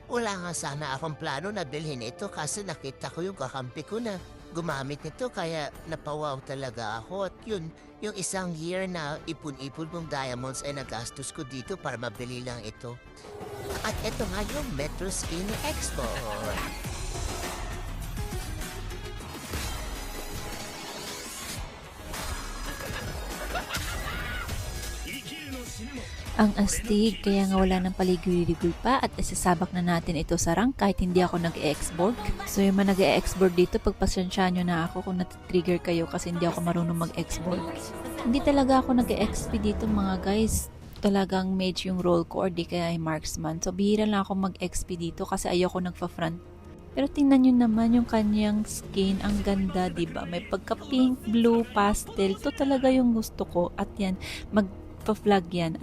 Wala nga sana akong plano na bilhin ito kasi nakita ko yung kakampi ko na gumamit nito kaya napawaw talaga ako at yun, yung isang year na ipon-ipon mong diamonds ay nagastos ko dito para mabili lang ito. At ito nga yung Metro Skin Expo. Ang astig, kaya nga wala ng paligoy-ligoy pa at isasabak na natin ito sa rank kahit hindi ako nag-e-export. So yung mga nag-e-export dito, pagpasensya nyo na ako kung nat-trigger kayo kasi hindi ako marunong mag-export. Hindi talaga ako nag-e-XP dito mga guys. Talagang mage yung role ko or di kaya ay marksman. So bihira lang ako mag-XP dito kasi ayoko nagpa-front. Pero tingnan nyo naman yung kanyang skin, ang ganda, diba? May pagka-pink, blue, pastel. Ito talaga yung gusto ko. At yan, magpa-flag yan.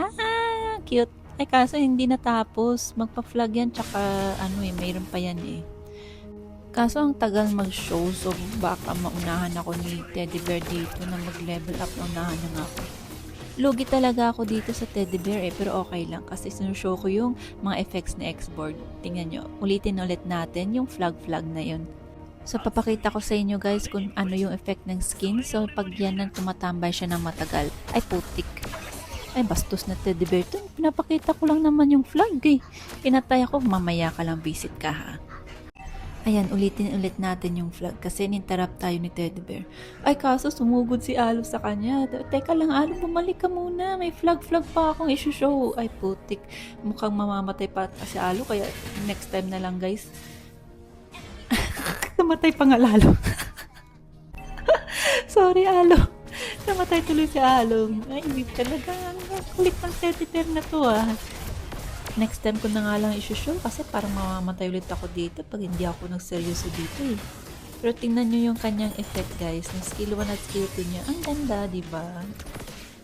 Cute. Ay kaso hindi natapos. Magpa-flag yan tsaka mayroon pa yan eh. Kaso ang tagal mag-show so baka maunahan ako ni Teddy Bear dito na mag-level up. Naunahan na nga ako. Lugi talaga ako dito sa Teddy Bear pero okay lang kasi sinushow ko yung mga effects ni X-Board. Tingnan nyo. Ulitin ulit natin yung flag na yun. So papakita ko sa inyo guys kung ano yung effect ng skin. So pag yan nang tumatambay siya ng matagal ay putik. Ay, bastos na Teddy Bear to. Pinapakita ko lang naman yung flag eh. Pinatay ako, mamaya ka lang visit ka ha. Ayan, ulitin ulit natin yung flag kasi ninterrupt tayo ni Teddy Bear. Ay, kaso sumugod si Alo sa kanya. Teka lang, Alo, bumalik ka muna. May flag pa akong isi-show. Ay, putik. Mukhang mamamatay pa si Alo kaya next time na lang guys. Namatay pa nga lalo. Sorry, Alo. Namatay tuloy si Along. Ay, hindi talaga. Kulit ng Teddy Bear na to ah. Next time ko na nga lang isushow kasi parang mamamatay ulit ako dito pag hindi ako nagseryoso dito eh. Pero tingnan nyo yung kanyang effect guys. Ng skill 1 at skill 2 niya. Ang ganda, diba?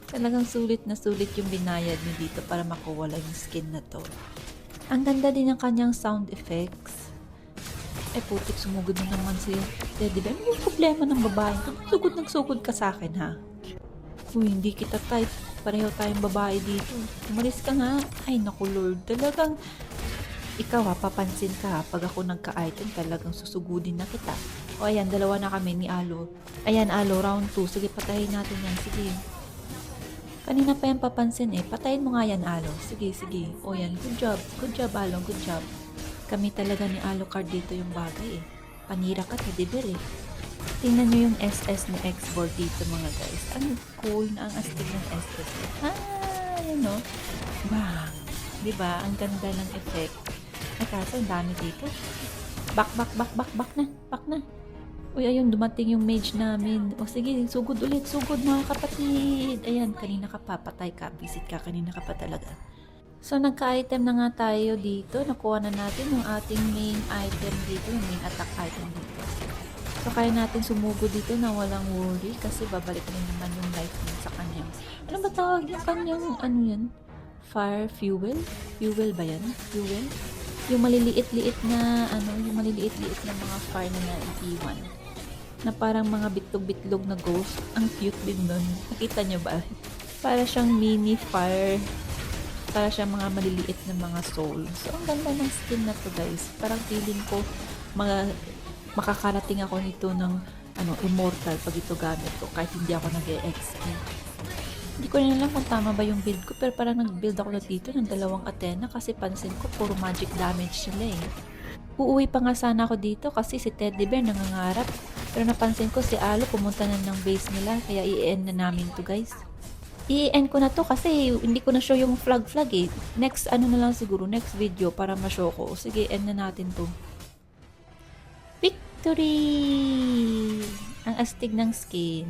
Talagang sulit na sulit yung binayad niyo dito para makuha lang yung skin na to. Ang ganda din ng kanyang sound effects. Ay putik, sumugod na naman si Teddy Bear. Ano yung problema ng babae? Nagsugod ka sa akin ha? Uy, hindi kita type. Pareho tayong babae dito. Umalis ka nga. Ay naku Lord, talagang ikaw ha, papansin ka ha. Pag ako nagka-item, talagang susugudin na kita. O ayan, dalawa na kami ni Alo. Ayan Alo, round 2. Sige, patayin natin yan. Sige. Kanina pa yan papansin eh. Patayin mo nga yan Alo. Sige. O yan, good job Alo, good job. Kami talaga ni Alucard dito yung bagay eh. Panira ka, Teddy Bear eh. Tingnan nyo yung SS ni X-Board dito mga guys. Ang cool na ang astig ng SS. Yan o. Bang! Diba? Ang ganda ng effect. Ay kaso, ang dami dito. Back na. Uy, ayun, dumating yung mage namin. O sige, sugod mga kapatid. Ayan, kanina ka pa, patay ka. Visit ka, kanina ka pa talaga. So, nagka-item na nga tayo dito. Nakuha na natin yung ating main item dito, yung main attack item dito. So, kaya natin sumugo dito na walang worry kasi babalik na naman yung life niya sa kanya. Ano ba tawag yung kanyang, yan? Fire fuel? Fuel ba yan? Fuel? Yung maliliit-liit na, yung maliliit-liit na mga fire na naiiwan. Na parang mga bitlog-bitlog na ghost. Ang cute din nun. Nakita nyo ba? Para siyang mini fire. Para siya mga maliliit na mga soul. So, ang ganda ng skin na to guys. Parang feeling ko makakarating ako nito ng immortal pag ito gamit ko kahit hindi ako nag-e-XP. Hindi ko na lang kung tama ba yung build ko pero parang nag-build ako na dito ng 2 Athena kasi pansin ko puro magic damage sila eh. Uuwi pa nga sana ako dito kasi si Teddy Bear nangangarap pero napansin ko si Alo pumunta na ng base nila kaya i-end na namin to guys. I-end ko na to kasi hindi ko na show yung flag eh. Next na lang siguro, next video para ma-show ko. Sige, end na natin to. Victory! Ang astig ng skin.